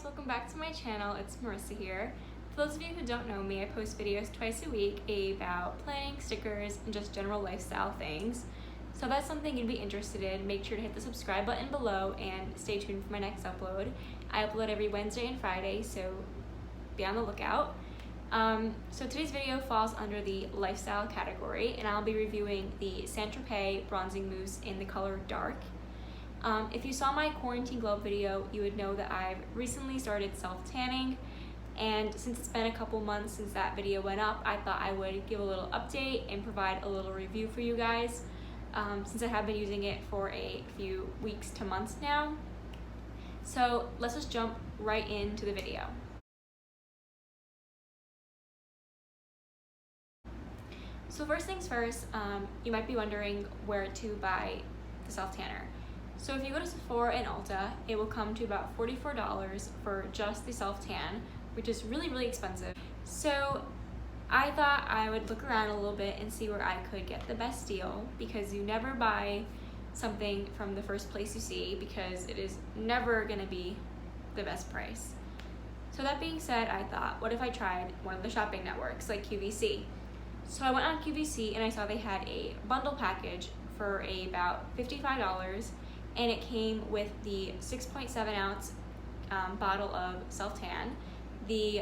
welcome back to my channel. It's Marissa here. For those of you who don't know me, I post videos twice a week about planning, stickers, and just general lifestyle things. So if that's something you'd be interested in, make sure to hit the subscribe button below and stay tuned for my next upload. I upload every Wednesday and Friday, so be on the lookout. So today's video falls under the lifestyle category, and I'll be reviewing the Tropez Bronzing Mousse in the color Dark. If you saw my quarantine glow video, you would know that I've recently started self-tanning, and since it's been a couple months since that video went up, I thought I would give a little update and provide a little review for you guys, since I have been using it for a few weeks to months now. So let's just jump right into the video. So first things first, you might be wondering where to buy the self-tanner. So if you go to Sephora and Ulta, it will come to about $44 for just the self-tan, which is really expensive. So I thought I would look around a little bit and see where I could get the best deal, because you never buy something from the first place you see, because it is never gonna be the best price. So that being said, I thought, what if I tried one of the shopping networks like QVC? So I went on QVC and I saw they had a bundle package for about $55, and it came with the 6.7 ounce bottle of self-tan, the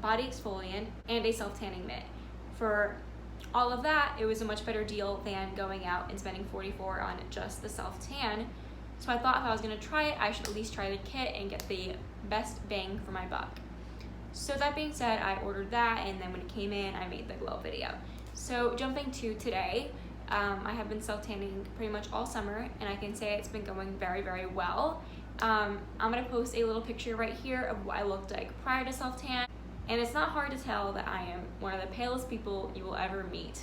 body exfoliant, and a self-tanning mitt. For all of that, it was a much better deal than going out and spending $44 on just the self-tan. So I thought if I was gonna try it, I should at least try the kit and get the best bang for my buck. So that being said, I ordered that, and then when it came in, I made the glow video. So jumping to today, I have been self-tanning pretty much all summer, and I can say it's been going very well. I'm gonna post a little picture right here of what I looked like prior to self-tan, and it's not hard to tell that I am one of the palest people you will ever meet.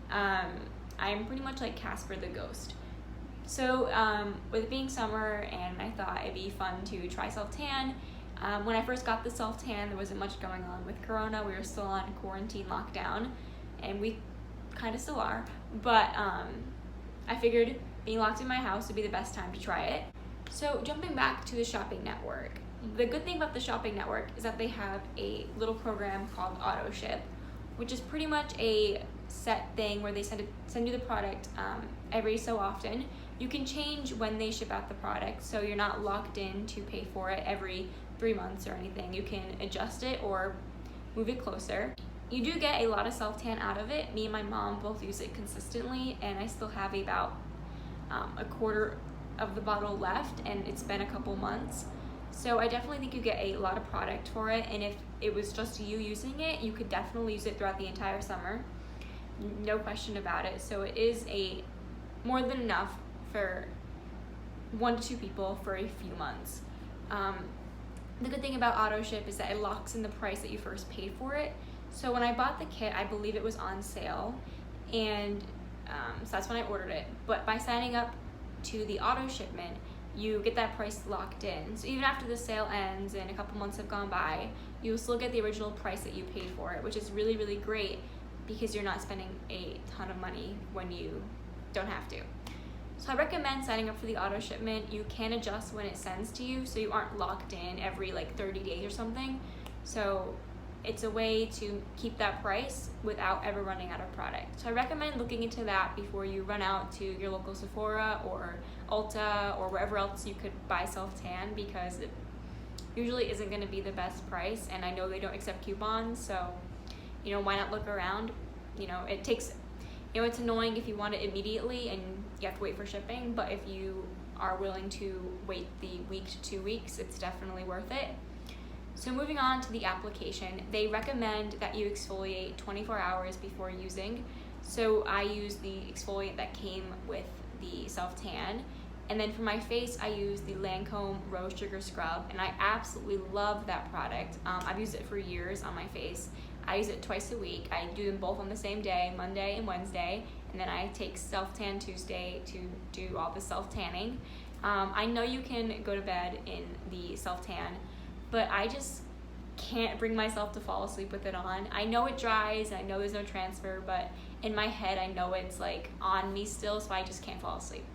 I'm pretty much like Casper the Ghost. So with it being summer, and I thought it'd be fun to try self-tan. When I first got the self-tan, there wasn't much going on with Corona. We were still on quarantine lockdown, and we kind of still are, but I figured being locked in my house would be the best time to try it. So jumping back to the shopping network, the good thing about the shopping network is that they have a little program called auto ship, which is pretty much a set thing where they send you the product every so often. You can change when they ship out the product, so you're not locked in to pay for it every 3 months or anything. You can adjust it or move it closer. You do get a lot of self-tan out of it. Me and my mom both use it consistently, and I still have about a quarter of the bottle left, and it's been a couple months. So I definitely think you get a lot of product for it, and if it was just you using it, you could definitely use it throughout the entire summer. No question about it. So it is more than enough for 1 to 2 people for a few months. The good thing about auto ship is that it locks in the price that you first paid for it. So when I bought the kit, I believe it was on sale, and so that's when I ordered it. But by signing up to the auto shipment, you get that price locked in. So even after the sale ends and a couple months have gone by, you'll still get the original price that you paid for it, which is really great, because you're not spending a ton of money when you don't have to. So I recommend signing up for the auto shipment. You can adjust when it sends to you, so you aren't locked in every like 30 days or something. So it's a way to keep that price without ever running out of product. So I recommend looking into that before you run out to your local Sephora or Ulta or wherever else you could buy self-tan, because it usually isn't going to be the best price, and I know they don't accept coupons, so why not look around? It takes, it's annoying if you want it immediately and you have to wait for shipping, but if you are willing to wait the week to 2 weeks, it's definitely worth it. So moving on to the application, they recommend that you exfoliate 24 hours before using. So I use the exfoliant that came with the self-tan. And then for my face, I use the Lancome Rose Sugar Scrub, and I absolutely love that product. I've used it for years on my face. I use it twice a week. I do them both on the same day, Monday and Wednesday, and then I take self-tan Tuesday to do all the self-tanning. I know you can go to bed in the self-tan, but I just can't bring myself to fall asleep with it on. I know it dries, I know there's no transfer, but in my head I know it's like on me still, so I just can't fall asleep.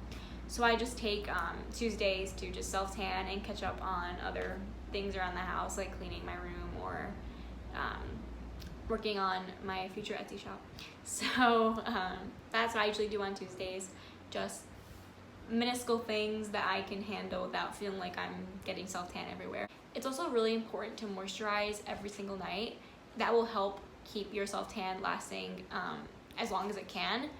So I just take Tuesdays to just self tan and catch up on other things around the house, like cleaning my room or working on my future Etsy shop. So that's what I usually do on Tuesdays, just minuscule things that I can handle without feeling like I'm getting self tan everywhere. It's also really important to moisturize every single night. That will help keep your self tan lasting as long as it can.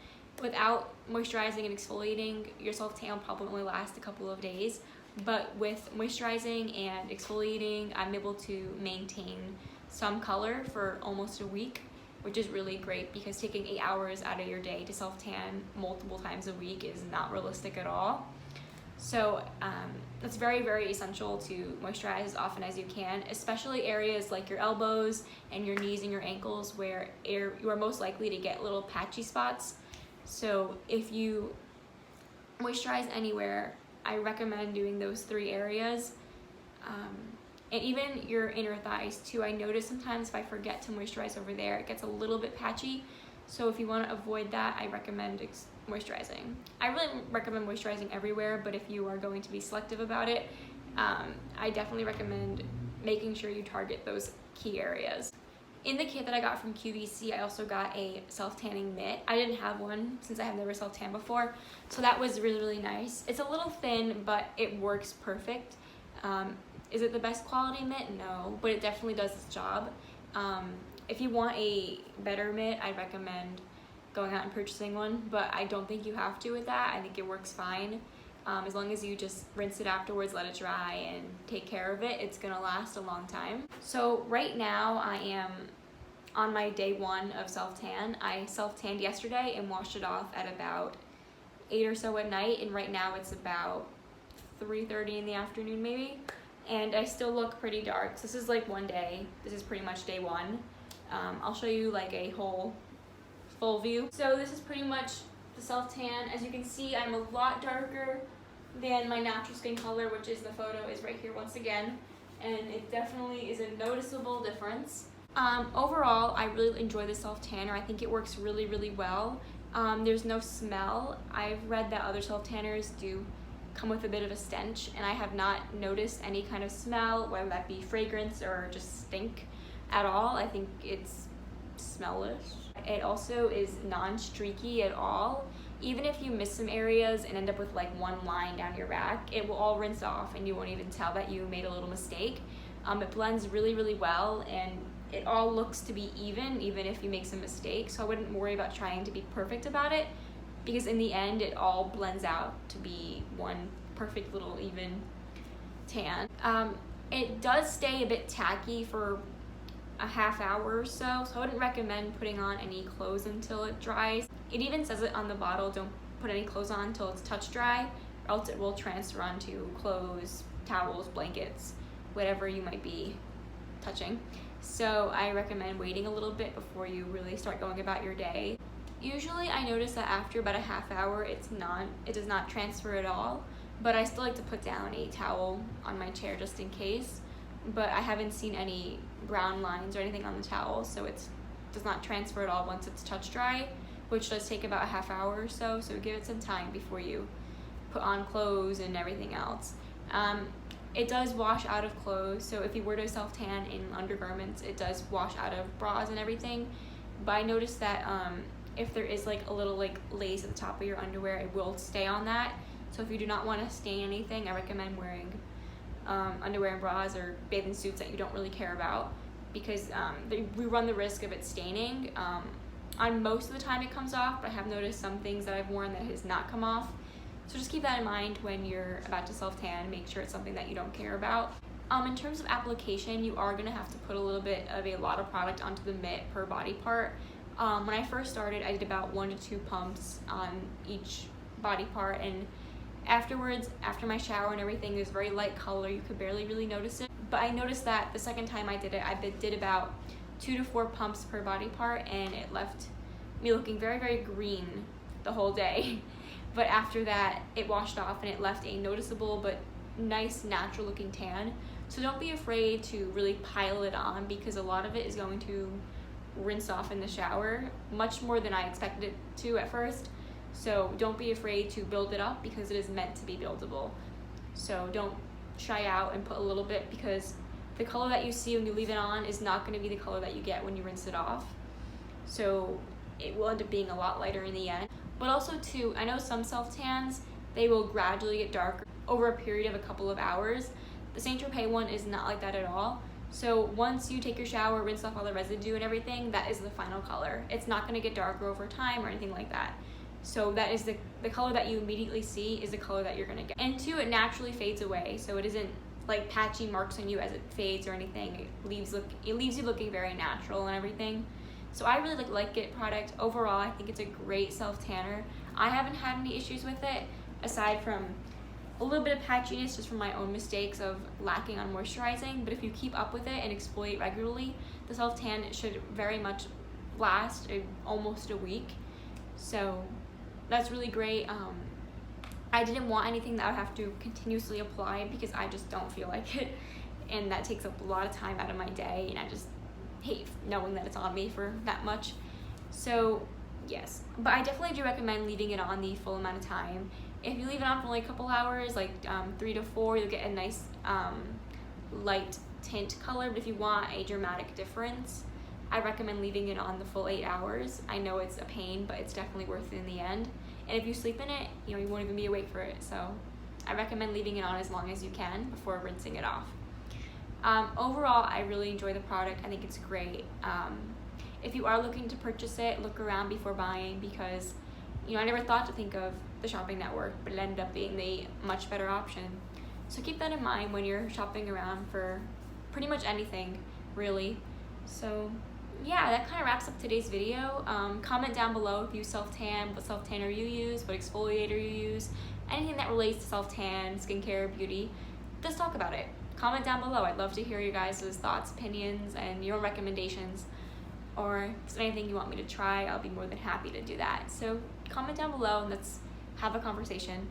Without moisturizing and exfoliating, your self tan will probably only last a couple of days, but with moisturizing and exfoliating, I'm able to maintain some color for almost a week, which is really great because taking 8 hours out of your day to self tan multiple times a week is not realistic at all. So it's very, very essential to moisturize as often as you can, especially areas like your elbows and your knees and your ankles where you are most likely to get little patchy spots. So if you moisturize anywhere, I recommend doing those 3 areas. And even your inner thighs too. I notice sometimes if I forget to moisturize over there, it gets a little bit patchy. So if you want to avoid that, I recommend moisturizing. I really recommend moisturizing everywhere, but if you are going to be selective about it, I definitely recommend making sure you target those key areas. In the kit that I got from QVC, I also got a self-tanning mitt. I didn't have one since I have never self-tanned before, so that was really, really nice. It's a little thin, but it works perfect. Is it the best quality mitt? No, but it definitely does its job. If you want a better mitt, I recommend going out and purchasing one, but I don't think you have to with that. I think it works fine. As long as you just rinse it afterwards, let it dry, and take care of it, it's gonna last a long time. So right now I am on my day 1 of self-tan. I self-tanned yesterday and washed it off at about 8 or so at night, and right now it's about 3:30 in the afternoon maybe, and I still look pretty dark. So this is like one day. This is pretty much day 1. I'll show you like a full view. So this is pretty much the self-tan. As you can see, I'm a lot darker than my natural skin color, which is the photo is right here once again, and it definitely is a noticeable difference. Overall, I really enjoy the self-tanner. I think it works really, really well. There's no smell. I've read that other self-tanners do come with a bit of a stench, and I have not noticed any kind of smell, whether that be fragrance or just stink at all. I think it's smellless. It also is non-streaky at all. Even if you miss some areas and end up with like one line down your rack, it will all rinse off and you won't even tell that you made a little mistake. It blends really, really well, and it all looks to be even if you make some mistakes. So I wouldn't worry about trying to be perfect about it, because in the end it all blends out to be one perfect little even tan. It does stay a bit tacky for a half hour or so I wouldn't recommend putting on any clothes until it dries. It even says it on the bottle, don't put any clothes on until it's touch dry, or else it will transfer onto clothes, towels, blankets, whatever you might be touching. So I recommend waiting a little bit before you really start going about your day. Usually I notice that after about a half hour it does not transfer at all, but I still like to put down a towel on my chair just in case. But I haven't seen any brown lines or anything on the towel, so it does not transfer at all once it's touch dry, which does take about a half hour or so give it some time before you put on clothes and everything else. It does wash out of clothes, so if you were to self-tan in undergarments, it does wash out of bras and everything. But I noticed that if there is like a little like lace at the top of your underwear, it will stay on that. So if you do not want to stain anything, I recommend wearing underwear and bras or bathing suits that you don't really care about, because we run the risk of it staining. On most of the time it comes off, but I have noticed some things that I've worn that has not come off. So just keep that in mind when you're about to self-tan. Make sure it's something that you don't care about. In terms of application, you are going to have to put a little bit of a lot of product onto the mitt per body part. When I first started, I did about 1 to 2 pumps on each body part, and afterwards, after my shower and everything, there's very light color. You could barely really notice it. But I noticed that the second time I did it, I did about 2 to 4 pumps per body part, and it left me looking very, very green the whole day. But after that, it washed off and it left a noticeable but nice natural looking tan. So don't be afraid to really pile it on, because a lot of it is going to rinse off in the shower, much more than I expected it to at first. So don't be afraid to build it up because it is meant to be buildable. So don't shy out and put a little bit, because the color that you see when you leave it on is not going to be the color that you get when you rinse it off. So it will end up being a lot lighter in the end. But also too, I know some self tans, they will gradually get darker over a period of a couple of hours. The Saint Tropez one is not like that at all. So once you take your shower, rinse off all the residue and everything, that is the final color. It's not going to get darker over time or anything like that. So that is the color that you immediately see is the color that you're going to get. And two, it naturally fades away, so it isn't like patchy marks on you as it fades or anything. It leaves you looking very natural and everything. So I really like it product. Overall, I think it's a great self tanner. I haven't had any issues with it, aside from a little bit of patchiness just from my own mistakes of lacking on moisturizing. But if you keep up with it and exfoliate regularly, the self tan should very much last almost a week. So that's really great. I didn't want anything that I would have to continuously apply because I just don't feel like it, and that takes up a lot of time out of my day, and I just hate knowing that it's on me for that much. So yes, but I definitely do recommend leaving it on the full amount of time. If you leave it on for only a couple hours, like 3 to 4, you'll get a nice light tint color. But if you want a dramatic difference, I recommend leaving it on the full 8 hours. I know it's a pain, but it's definitely worth it in the end. And if you sleep in it, you won't even be awake for it. So I recommend leaving it on as long as you can before rinsing it off. Overall, I really enjoy the product. I think it's great. If you are looking to purchase it, look around before buying, because I never thought to think of the shopping network, but it ended up being the much better option. So keep that in mind when you're shopping around for pretty much anything, really. So yeah, that kind of wraps up today's video. Comment down below if you self-tan, what self-tanner you use, what exfoliator you use, anything that relates to self-tan, skincare, beauty. Just talk about it. Comment down below. I'd love to hear your guys' thoughts, opinions, and your recommendations. Or if there's anything you want me to try, I'll be more than happy to do that. So comment down below and let's have a conversation.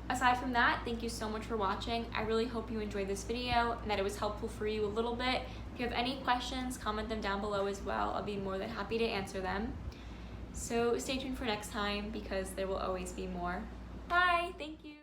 Aside from that, thank you so much for watching. I really hope you enjoyed this video and that it was helpful for you a little bit. If you have any questions, comment them down below as well. I'll be more than happy to answer them. So stay tuned for next time, because there will always be more. Bye, thank you.